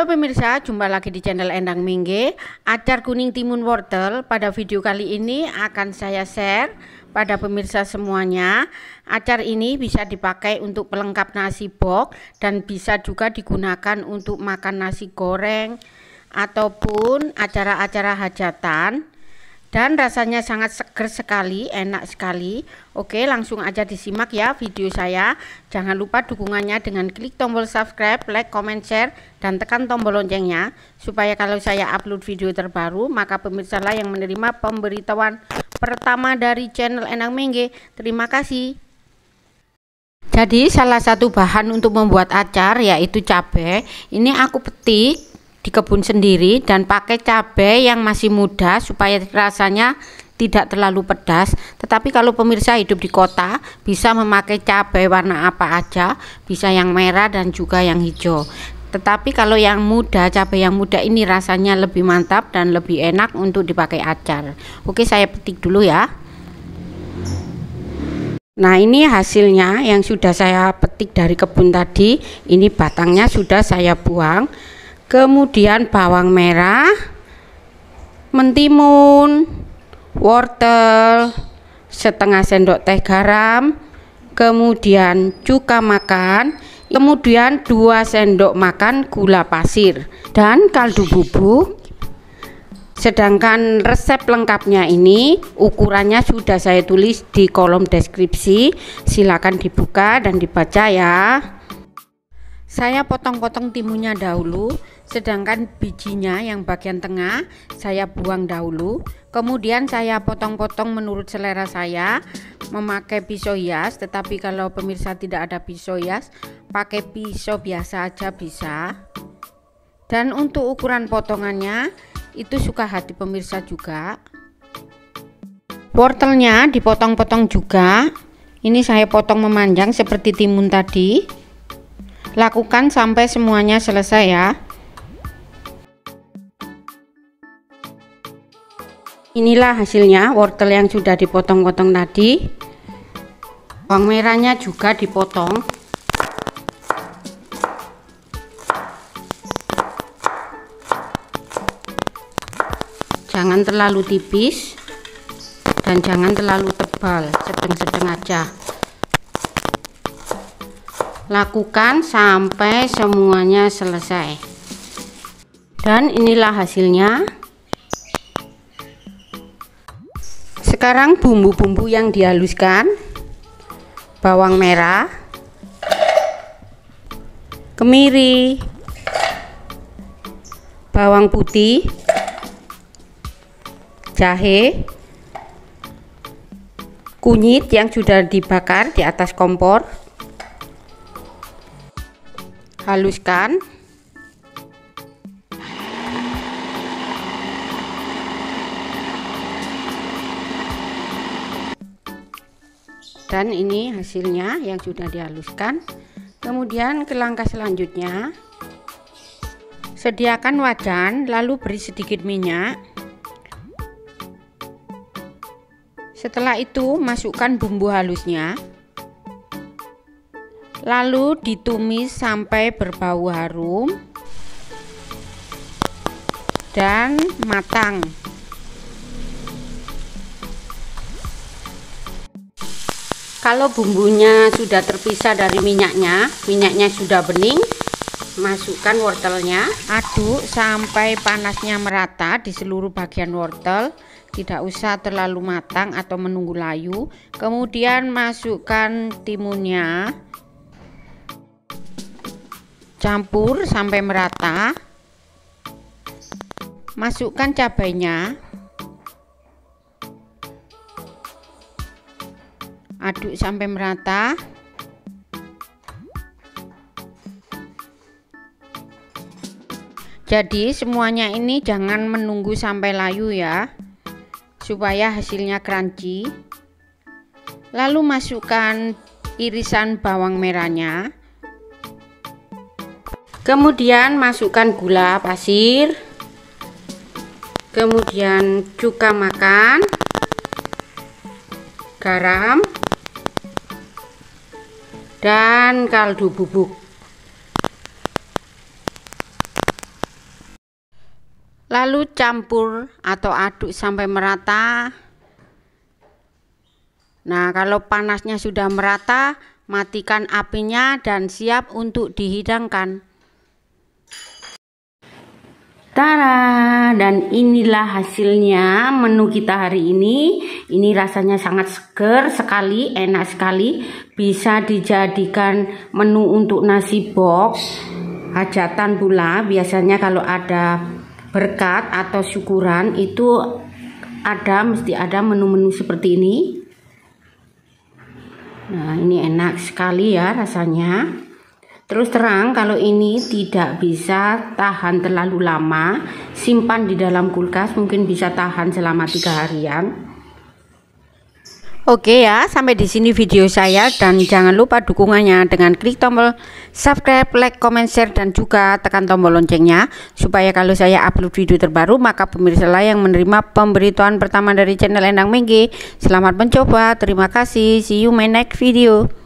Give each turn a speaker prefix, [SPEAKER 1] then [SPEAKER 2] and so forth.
[SPEAKER 1] Halo pemirsa, jumpa lagi di channel Endang Mingge. Acar kuning timun wortel. Pada video kali ini akan saya share pada pemirsa semuanya. Acar ini bisa dipakai untuk pelengkap nasi bok dan bisa juga digunakan untuk makan nasi goreng ataupun acara-acara hajatan. Dan rasanya sangat seger sekali, enak sekali. Oke, langsung aja disimak ya video saya. Jangan lupa dukungannya dengan klik tombol subscribe, like, comment, share, dan tekan tombol loncengnya, supaya kalau saya upload video terbaru, maka pemirsa lah yang menerima pemberitahuan pertama dari channel Endang Mingge. Terima kasih. Jadi salah satu bahan untuk membuat acar yaitu cabai. Ini aku petik di kebun sendiri dan pakai cabai yang masih muda supaya rasanya tidak terlalu pedas. Tetapi kalau pemirsa hidup di kota bisa memakai cabai warna apa aja, bisa yang merah dan juga yang hijau. Tetapi kalau yang muda, cabai yang muda ini rasanya lebih mantap dan lebih enak untuk dipakai acar. Oke, saya petik dulu ya. Nah, ini hasilnya yang sudah saya petik dari kebun tadi. Ini batangnya sudah saya buang. Kemudian bawang merah, mentimun, wortel, setengah sendok teh garam, kemudian cuka makan, kemudian 2 sendok makan gula pasir dan kaldu bubuk. Sedangkan resep lengkapnya ini ukurannya sudah saya tulis di kolom deskripsi, silakan dibuka dan dibaca ya. Saya potong-potong timunnya dahulu, sedangkan bijinya yang bagian tengah saya buang dahulu. Kemudian saya potong-potong menurut selera saya, memakai pisau hias. Tetapi kalau pemirsa tidak ada pisau hias, pakai pisau biasa aja bisa. Dan untuk ukuran potongannya itu suka hati pemirsa juga. Wortelnya dipotong-potong juga. Ini saya potong memanjang seperti timun tadi. Lakukan sampai semuanya selesai ya. Inilah hasilnya wortel yang sudah dipotong-potong tadi. Bawang merahnya juga dipotong. Jangan terlalu tipis dan jangan terlalu tebal, sedang-sedang aja. Lakukan sampai semuanya selesai. Dan inilah hasilnya. Sekarang bumbu-bumbu yang dihaluskan: bawang merah, kemiri, bawang putih, jahe, kunyit yang sudah dibakar di atas kompor. Haluskan. Dan ini hasilnya yang sudah dihaluskan. Kemudian ke langkah selanjutnya, sediakan wajan lalu beri sedikit minyak. Setelah itu masukkan bumbu halusnya, lalu ditumis sampai berbau harum dan matang. Kalau bumbunya sudah terpisah dari minyaknya sudah bening, masukkan wortelnya. Aduk sampai panasnya merata di seluruh bagian wortel, tidak usah terlalu matang atau menunggu layu. Kemudian masukkan timunnya, campur sampai merata. Masukkan cabainya, aduk sampai merata. Jadi semuanya ini jangan menunggu sampai layu ya, supaya hasilnya crunchy. Lalu masukkan irisan bawang merahnya. Kemudian masukkan gula pasir, kemudian cuka makan, garam, dan kaldu bubuk. Lalu campur atau aduk sampai merata. Nah, kalau panasnya sudah merata, matikan apinya dan siap untuk dihidangkan. Tada, dan inilah hasilnya menu kita hari ini. Ini rasanya sangat seger sekali, enak sekali. Bisa dijadikan menu untuk nasi box, hajatan pula. Biasanya kalau ada berkat atau syukuran itu mesti ada menu-menu seperti ini. Nah, ini enak sekali ya rasanya. Terus terang, kalau ini tidak bisa tahan terlalu lama, simpan di dalam kulkas, mungkin bisa tahan selama 3 harian. Oke ya, sampai di sini video saya, dan jangan lupa dukungannya dengan klik tombol subscribe, like, comment, share, dan juga tekan tombol loncengnya supaya kalau saya upload video terbaru maka pemirsa lah yang menerima pemberitahuan pertama dari channel Endang Mingge. Selamat mencoba, terima kasih, see you my next video.